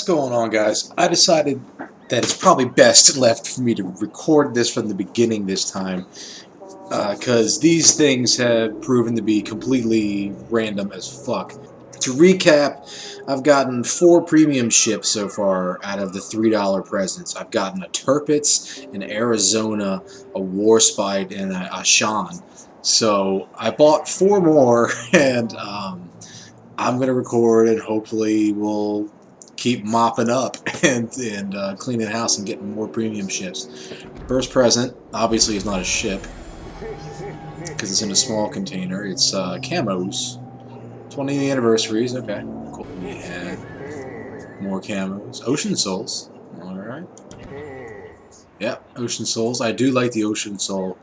What's going on, guys? I decided that it's probably best left for me to record this from the beginning this time, because these things have proven to be completely random as fuck. To recap, I've gotten 4 premium ships so far out of the $3 presents. I've gotten a Tirpitz, an Arizona, a Warspite, and a Ashan. So I bought 4 more, and I'm going to record, and hopefully we'll keep mopping up and cleaning the house and getting more premium ships. First present, obviously, is not a ship because it's in a small container. It's camos. 20th anniversaries. Okay, cool. Yeah, more camos. Ocean Souls. All right. Yep, Ocean Souls. I do like the Ocean Soul.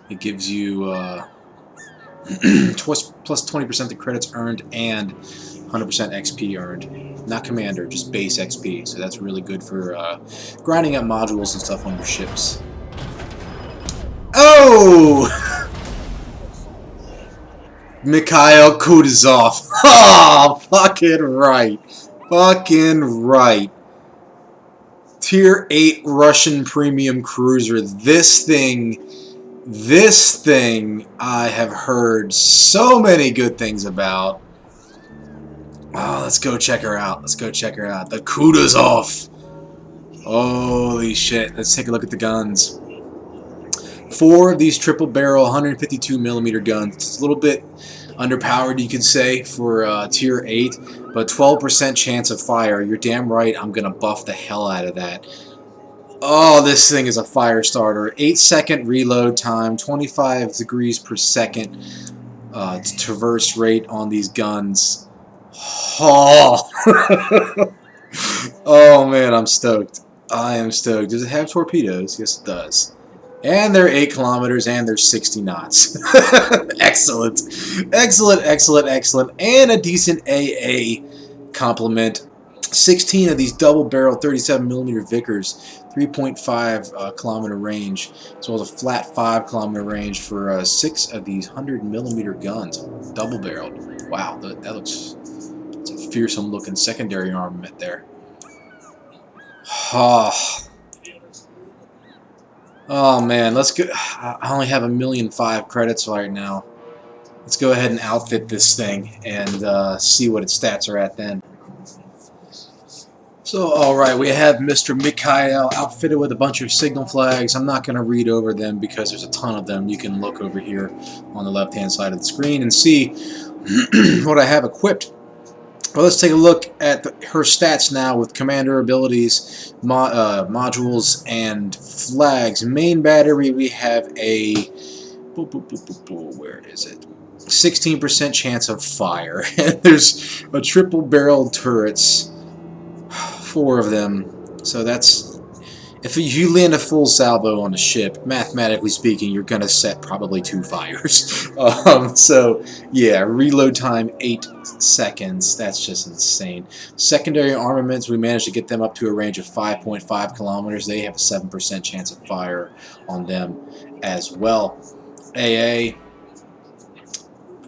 It gives you plus 20% the credits earned and 100% XP earned. Not Commander, just base XP. So that's really good for grinding up modules and stuff on your ships. Oh! Mikhail Kutuzov. Oh, fucking right. Fucking right. Tier 8 Russian premium cruiser. This thing I have heard so many good things about. Oh, let's go check her out. Let's go check her out. The Kutuzov. Holy shit. Let's take a look at the guns. 4 of these triple barrel 152mm guns. It's a little bit underpowered, you could say, for tier 8, but 12% chance of fire. You're damn right I'm going to buff the hell out of that. Oh, this thing is a fire starter. 8-second reload time, 25 degrees per second traverse rate on these guns. Oh, oh man, I'm stoked. I am stoked. Does it have torpedoes? Yes, it does. And they're 8 kilometers and they're 60 knots. Excellent. Excellent, excellent, excellent. And a decent AA complement. 16 of these double-barrel 37mm Vickers, 3.5 kilometer range, as well as a flat 5 kilometer range for 6 of these 100mm guns, double-barreled. Wow, that looks, it's a fearsome looking secondary armament there. Oh man, let's go. I only have 1,000,005 credits right now. Let's go ahead and outfit this thing and see what its stats are at then. So, alright, we have Mr. Mikhail outfitted with a bunch of signal flags. I'm not going to read over them because there's a ton of them. You can look over here on the left-hand side of the screen and see what I have equipped. Well, let's take a look at her stats now with commander abilities, modules, and flags. Main battery, we have a... where is it? 16% chance of fire. There's a triple-barrel turrets. 4 of them, so that's, if you land a full salvo on the ship, mathematically speaking, you're gonna set probably 2 fires. So yeah, reload time 8 seconds. That's just insane. Secondary armaments, we managed to get them up to a range of 5.5 kilometers. They have a 7% chance of fire on them as well. AA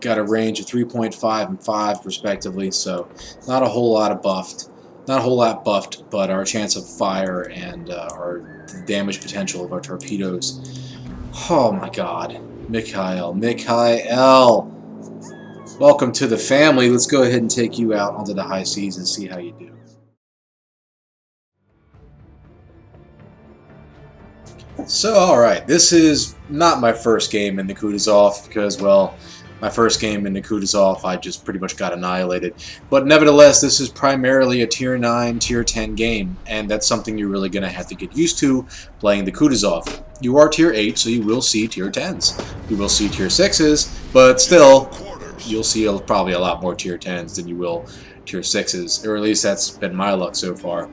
got a range of 3.5 and 5 respectively, so not a whole lot of buffed. Not a whole lot buffed, but our chance of fire and our damage potential of our torpedoes. Oh my god. Mikhail. Welcome to the family. Let's go ahead and take you out onto the high seas and see how you do. So, alright, this is not my first game in the Kutuzov because, well, my first game in the Kutuzov, I just pretty much got annihilated. But nevertheless, this is primarily a Tier 9, Tier 10 game, and that's something you're really going to have to get used to playing the Kutuzov. You are Tier 8, so you will see Tier 10s. You will see Tier 6s, but still, you'll see probably a lot more Tier 10s than you will Tier 6s, or at least that's been my luck so far.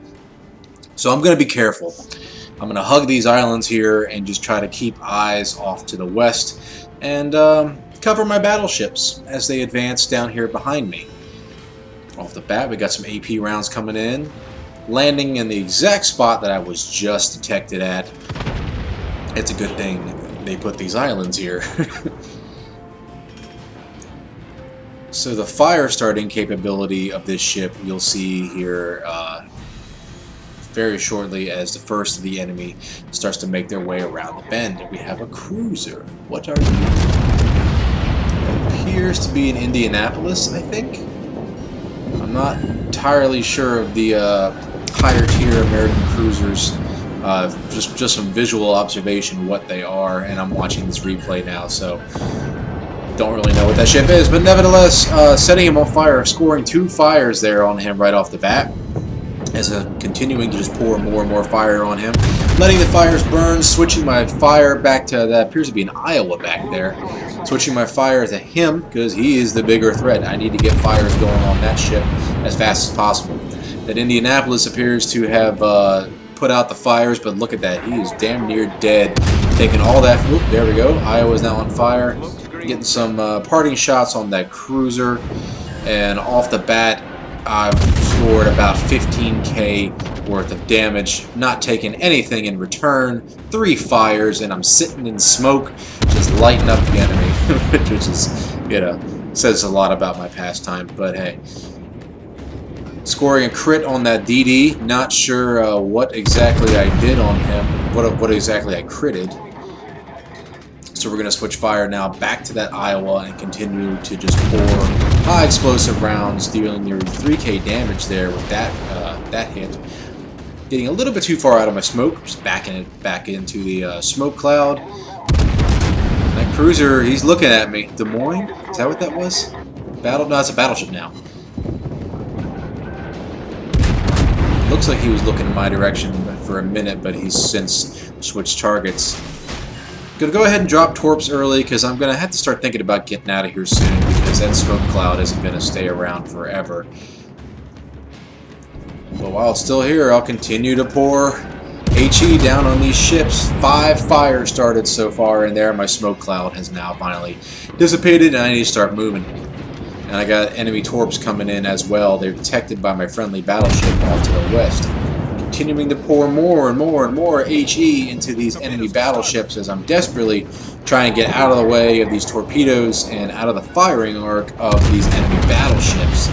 So I'm going to be careful. I'm going to hug these islands here and just try to keep eyes off to the west, and cover my battleships as they advance down here behind me. Off the bat, we got some AP rounds coming in, landing in the exact spot that I was just detected at. It's a good thing they put these islands here. So the fire starting capability of this ship, you'll see here, very shortly as the first of the enemy starts to make their way around the bend. We have a cruiser. What are you? It appears to be an Indianapolis, I think. I'm not entirely sure of the higher tier American cruisers. Just some visual observation what they are, and I'm watching this replay now, so don't really know what that ship is, but nevertheless, setting him on fire, scoring 2 fires there on him right off the bat, as I'm continuing to just pour more and more fire on him, letting the fires burn, switching my fire back to, that appears to be an Iowa back there, switching my fire to him, because he is the bigger threat. I need to get fires going on that ship as fast as possible. That Indianapolis appears to have put out the fires, but look at that, he is damn near dead, taking all that, whoop, there we go, Iowa's now on fire. Getting some parting shots on that cruiser, and off the bat I've scored about 15k worth of damage, not taking anything in return. 3 fires, and I'm sitting in smoke, just lighting up the enemy, which is, you know, says a lot about my pastime. But hey, scoring a crit on that DD. Not sure what exactly I did on him, what exactly I critted. So we're going to switch fire now back to that Iowa and continue to just pour high explosive rounds, dealing nearly 3k damage there with that that hit. Getting a little bit too far out of my smoke, just backing it back into the smoke cloud. That cruiser, he's looking at me. Des Moines? Is that what that was? Battle? No, it's a battleship now. Looks like he was looking in my direction for a minute, but he's since switched targets. Gonna go ahead and drop torps early because I'm gonna have to start thinking about getting out of here soon, because that smoke cloud isn't gonna stay around forever. But while it's still here, I'll continue to pour HE down on these ships. 5 fires started so far in there. My smoke cloud has now finally dissipated, and I need to start moving. And I got enemy torps coming in as well. They're detected by my friendly battleship off to the west. Continuing to pour more and more and more HE into these enemy battleships as I'm desperately trying to get out of the way of these torpedoes and out of the firing arc of these enemy battleships.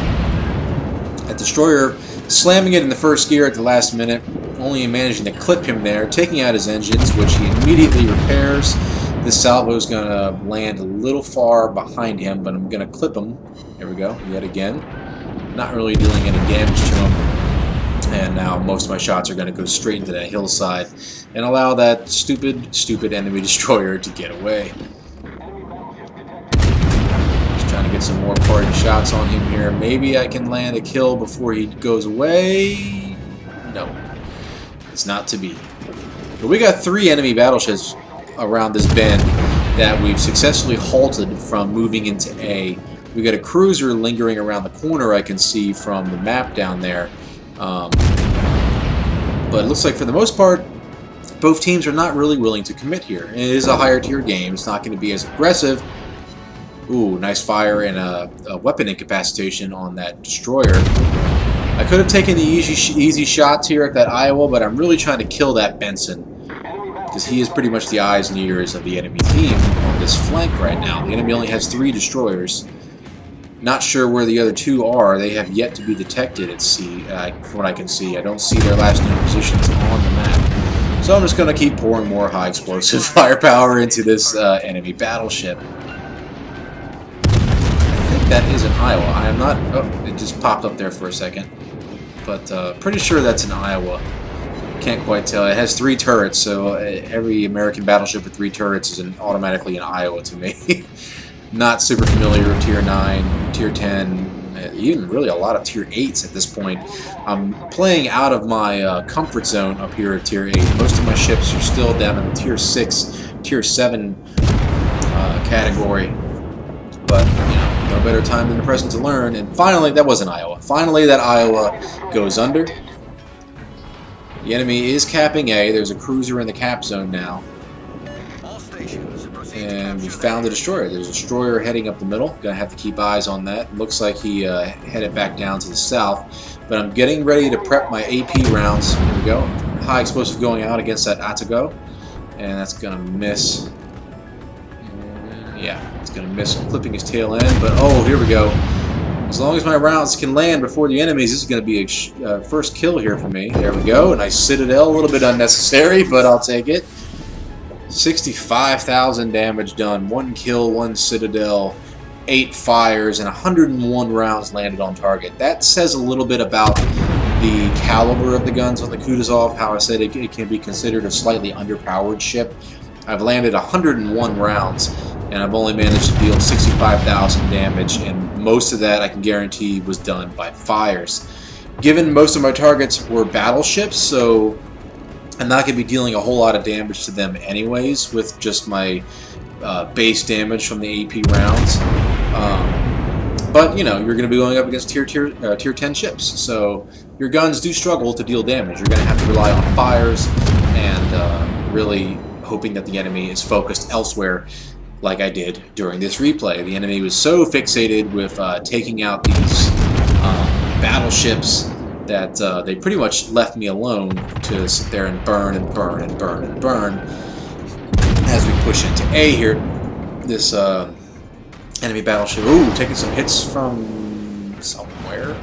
That destroyer slamming it in the first gear at the last minute, only managing to clip him there, taking out his engines, which he immediately repairs. This salvo is going to land a little far behind him, but I'm going to clip him. There we go, yet again. Not really dealing any damage to him. And now most of my shots are going to go straight into that hillside and allow that stupid enemy destroyer to get away. Just trying to get some more parting shots on him here. Maybe I can land a kill before he goes away. No, it's not to be. But we got 3 enemy battleships around this bend that we've successfully halted from moving into A. We got a cruiser lingering around the corner I can see from the map down there. But it looks like for the most part, both teams are not really willing to commit here. It is a higher tier game. It's not going to be as aggressive. Ooh, nice fire and a weapon incapacitation on that destroyer. I could have taken the easy shots here at that Iowa, but I'm really trying to kill that Benson, because he is pretty much the eyes and ears of the enemy team on this flank right now. The enemy only has 3 destroyers. Not sure where the other 2 are. They have yet to be detected at sea, from what I can see. I don't see their last known positions on the map. So I'm just going to keep pouring more high explosive firepower into this enemy battleship. I think that is an Iowa. I am not... Oh, it just popped up there for a second. But pretty sure that's an Iowa. Can't quite tell. It has 3 turrets, so every American battleship with 3 turrets is automatically an Iowa to me. Not super familiar with Tier 9, Tier 10, even really a lot of Tier 8s at this point. I'm playing out of my comfort zone up here at Tier 8. Most of my ships are still down in the Tier 6, Tier 7 category. But, you know, no better time than the present to learn. And finally, that was an Iowa. Finally, that Iowa goes under. The enemy is capping A. There's a cruiser in the cap zone now. And we found the destroyer. There's a destroyer heading up the middle. Gonna have to keep eyes on that. Looks like he headed back down to the south. But I'm getting ready to prep my AP rounds. Here we go. High explosive going out against that Atago. And that's gonna miss. Yeah, it's gonna miss clipping his tail end. But oh, here we go. As long as my rounds can land before the enemies, this is going to be a first kill here for me. There we go. A nice citadel. A little bit unnecessary, but I'll take it. 65,000 damage done. 1 kill, 1 citadel, 8 fires, and 101 rounds landed on target. That says a little bit about the caliber of the guns on the Kutuzov. How I said it can be considered a slightly underpowered ship. I've landed 101 rounds, and I've only managed to deal 65,000 damage, and most of that I can guarantee was done by fires. Given most of my targets were battleships, so I'm not going to be dealing a whole lot of damage to them anyways with just my base damage from the AP rounds. But, you know, you're going to be going up against tier 10 ships, so your guns do struggle to deal damage. You're going to have to rely on fires and really hoping that the enemy is focused elsewhere, like I did during this replay. The enemy was so fixated with taking out these battleships that they pretty much left me alone to sit there and burn and burn and burn and burn as we push into A here. This enemy battleship, ooh, taking some hits from somewhere.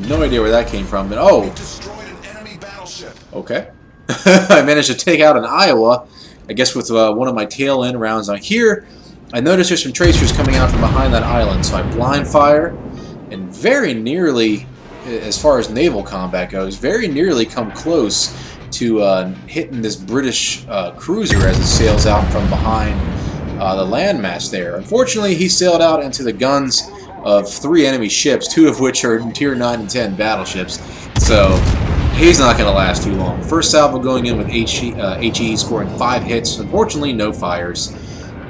No idea where that came from, but oh, destroyed an enemy battleship. Okay. I managed to take out an Iowa, I guess with one of my tail end rounds. Now here, I noticed there's some tracers coming out from behind that island, so I blind fire, and very nearly, as far as naval combat goes, very nearly come close to hitting this British cruiser as it sails out from behind the landmass there. Unfortunately, he sailed out into the guns of 3 enemy ships, 2 of which are tier 9 and 10 battleships, so he's not going to last too long. First salvo going in with HE, scoring 5 hits. Unfortunately, no fires.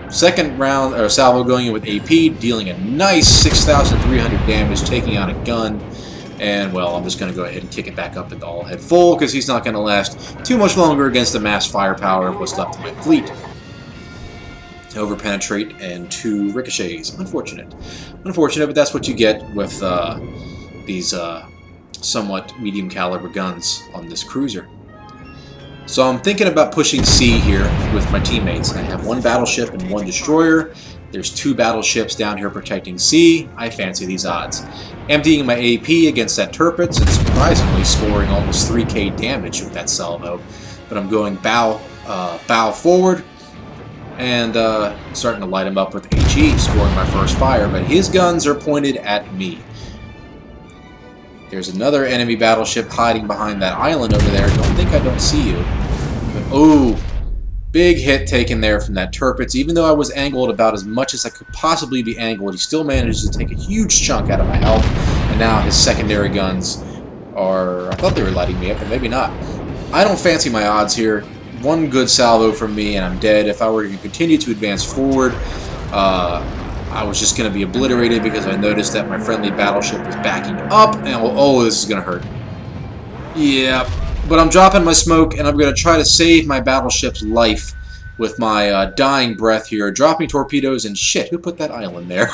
Second round or salvo going in with AP, dealing a nice 6,300 damage, taking out a gun. And, well, I'm just going to go ahead and kick it back up into all head full, because he's not going to last too much longer against the mass firepower of what's left of my fleet. Overpenetrate and 2 ricochets. Unfortunate. Unfortunate, but that's what you get with these somewhat medium caliber guns on this cruiser. So I'm thinking about pushing C here with my teammates. I have 1 battleship and 1 destroyer. There's 2 battleships down here protecting C. I fancy these odds. Emptying my AP against that Tirpitz and surprisingly scoring almost 3k damage with that salvo. But I'm going bow forward and starting to light him up with HE, scoring my first fire. But his guns are pointed at me. There's another enemy battleship hiding behind that island over there. Don't think I don't see you. But, oh, big hit taken there from that Tirpitz. Even though I was angled about as much as I could possibly be angled, he still managed to take a huge chunk out of my health. And now his secondary guns are... I thought they were lighting me up, but maybe not. I don't fancy my odds here. 1 good salvo from me and I'm dead. If I were to continue to advance forward, I was just going to be obliterated because I noticed that my friendly battleship was backing up, and oh, this is going to hurt. Yeah, but I'm dropping my smoke, and I'm going to try to save my battleship's life with my dying breath here, dropping torpedoes, and shit, who put that island there?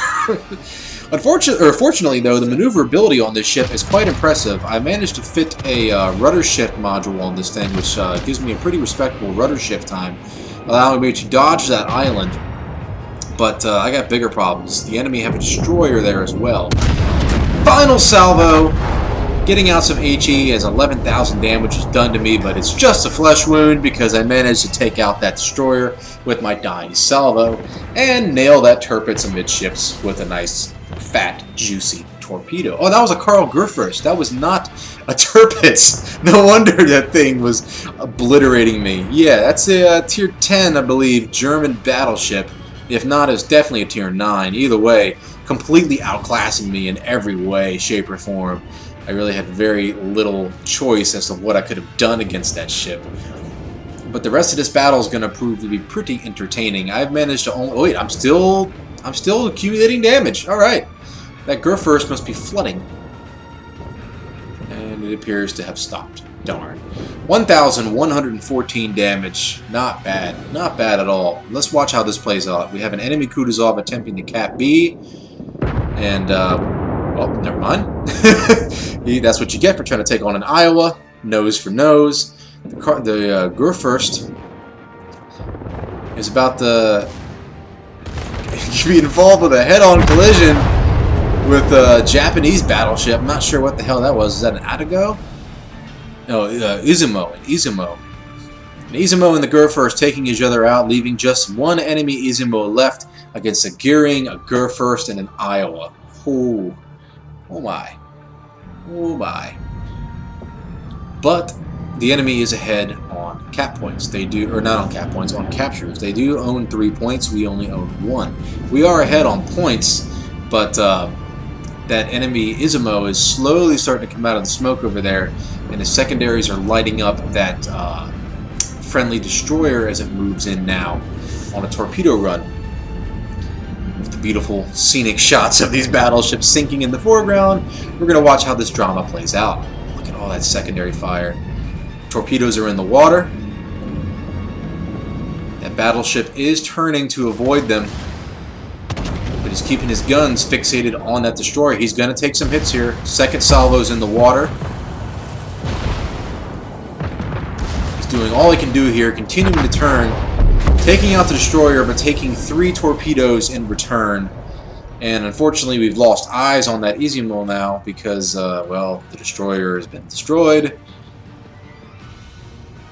Fortunately, though, the maneuverability on this ship is quite impressive. I managed to fit a rudder shift module on this thing, which gives me a pretty respectable rudder shift time, allowing me to dodge that island. But I got bigger problems. The enemy have a destroyer there as well. Final salvo, getting out some HE as 11,000 damage was done to me, but it's just a flesh wound because I managed to take out that destroyer with my dying salvo and nail that Tirpitz amidships with a nice, fat, juicy torpedo. Oh, that was a Karl Gerfurst. That was not a Tirpitz. No wonder that thing was obliterating me. Yeah, that's a tier 10, I believe, German battleship. If not, it's definitely a tier 9. Either way, completely outclassing me in every way, shape, or form. I really had very little choice as to what I could have done against that ship. But the rest of this battle is going to prove to be pretty entertaining. I've managed to only... Oh, wait, I'm still accumulating damage. All right. That Gerfurst must be flooding. And it appears to have stopped. Darn. 1,114 damage. Not bad. Not bad at all. Let's watch how this plays out. We have an enemy Kutuzov attempting to cap B. And, oh, never mind. That's what you get for trying to take on an Iowa. Nose for nose. The Gerfurst is about to be involved with a head-on collision with a Japanese battleship. I'm not sure what the hell that was. Is that an Atago? No, Izumo. An Izumo. An Izumo and the Gurfirst taking each other out, leaving just one enemy Izumo left against a Gearing, a Gurfirst, and an Iowa. Oh, oh my. Oh my. But the enemy is ahead on cap points. They do, or not on cap points, on captures. They do own 3 points. We only own 1. We are ahead on points, but that enemy Izumo is slowly starting to come out of the smoke over there, and his secondaries are lighting up that friendly destroyer as it moves in now on a torpedo run. With the beautiful scenic shots of these battleships sinking in the foreground, we're going to watch how this drama plays out. Look at all that secondary fire. Torpedoes are in the water. That battleship is turning to avoid them, but he's keeping his guns fixated on that destroyer. He's going to take some hits here. Second salvo's in the water. He's doing all he can do here, continuing to turn, taking out the destroyer, but taking 3 torpedoes in return. And unfortunately, we've lost eyes on that Izumo now because, well, the destroyer has been destroyed.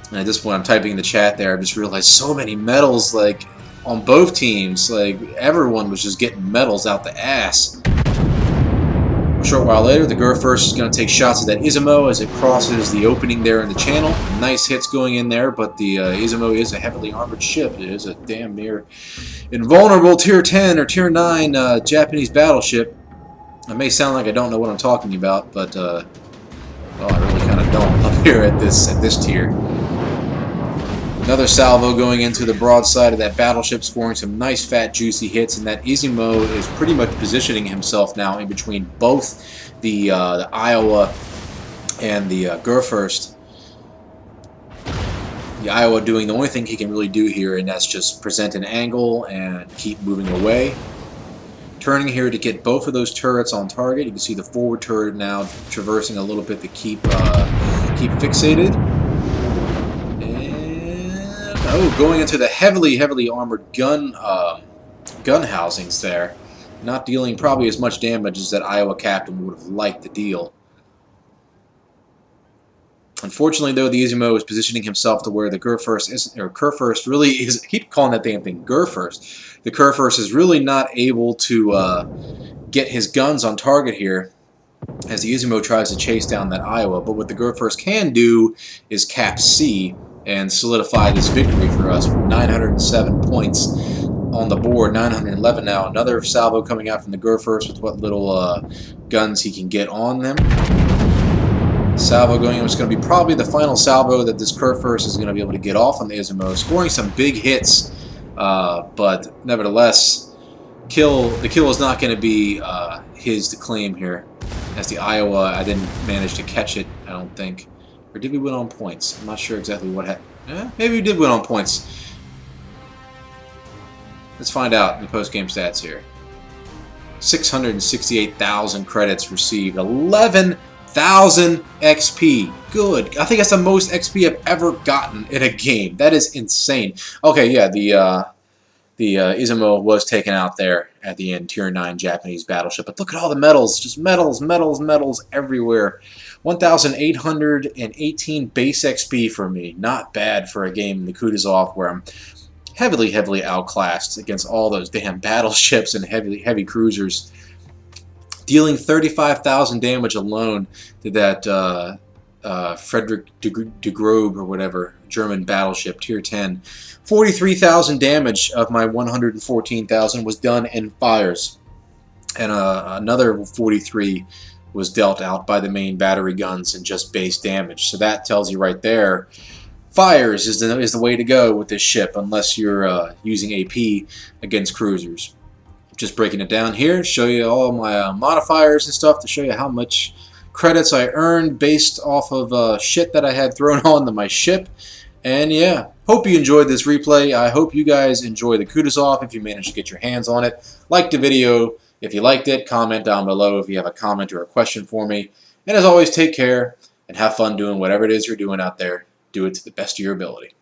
And at this point, I'm typing in the chat there. I just realized so many medals, like, on both teams. Like, everyone was just getting medals out the ass. A short while later, the Gurfirst is going to take shots at that Izumo as it crosses the opening there in the channel. Nice hits going in there, but the Izumo is a heavily armored ship. It is a damn near invulnerable Tier 10 or Tier 9 Japanese battleship. It may sound like I don't know what I'm talking about, but, well, I really kind of don't up here at this tier. Another salvo going into the broadside of that battleship, scoring some nice, fat, juicy hits, and that Izumo is pretty much positioning himself now in between both the Iowa and the Gurfirst. The Iowa doing the only thing he can really do here, and that's just present an angle and keep moving away. Turning here to get both of those turrets on target. You can see the forward turret now traversing a little bit to keep fixated. Oh, going into the heavily armored gun housings there. Not dealing probably as much damage as that Iowa captain would have liked to deal. Unfortunately, though, the Izumo is positioning himself to where the Gurfirst really is. I keep calling that damn thing Gurfirst. The Gurfirst is really not able to get his guns on target here, as the Izumo tries to chase down that Iowa. But what the Gurfirst can do is cap C and solidify this victory for us with 907 points on the board. 911 now. Another salvo coming out from the Gurfirst with what little guns he can get on them. Salvo going in, which is going to be probably the final salvo that this Gurfirst is going to be able to get off on the Izumo, scoring some big hits, but nevertheless, the kill is not going to be his to claim here. As the Iowa, I didn't manage to catch it, I don't think. Or did we win on points? I'm not sure exactly what happened. Maybe we did win on points. Let's find out in the post-game stats here. 668,000 credits received. 11,000 XP. Good. I think that's the most XP I've ever gotten in a game. That is insane. Okay, yeah, the Izumo was taken out there at the end, Tier 9 Japanese battleship. But look at all the medals. Just medals, medals, medals everywhere. 1,818 base XP for me. Not bad for a game in the Kutuzov where I'm heavily outclassed against all those damn battleships and heavy cruisers. Dealing 35,000 damage alone to that Frederick de Grobe or whatever, German battleship, Tier 10. 43,000 damage of my 114,000 was done in fires. And another 43 was dealt out by the main battery guns and just base damage. So that tells you right there, fires is the way to go with this ship unless you're using AP against cruisers. Just breaking it down here, show you all my modifiers and stuff to show you how much credits I earned based off of shit that I had thrown onto my ship. And yeah, hope you enjoyed this replay. I hope you guys enjoy the Kutuzov if you managed to get your hands on it. Like the video if you liked it. Comment down below if you have a comment or a question for me. And as always, take care and have fun doing whatever it is you're doing out there. Do it to the best of your ability.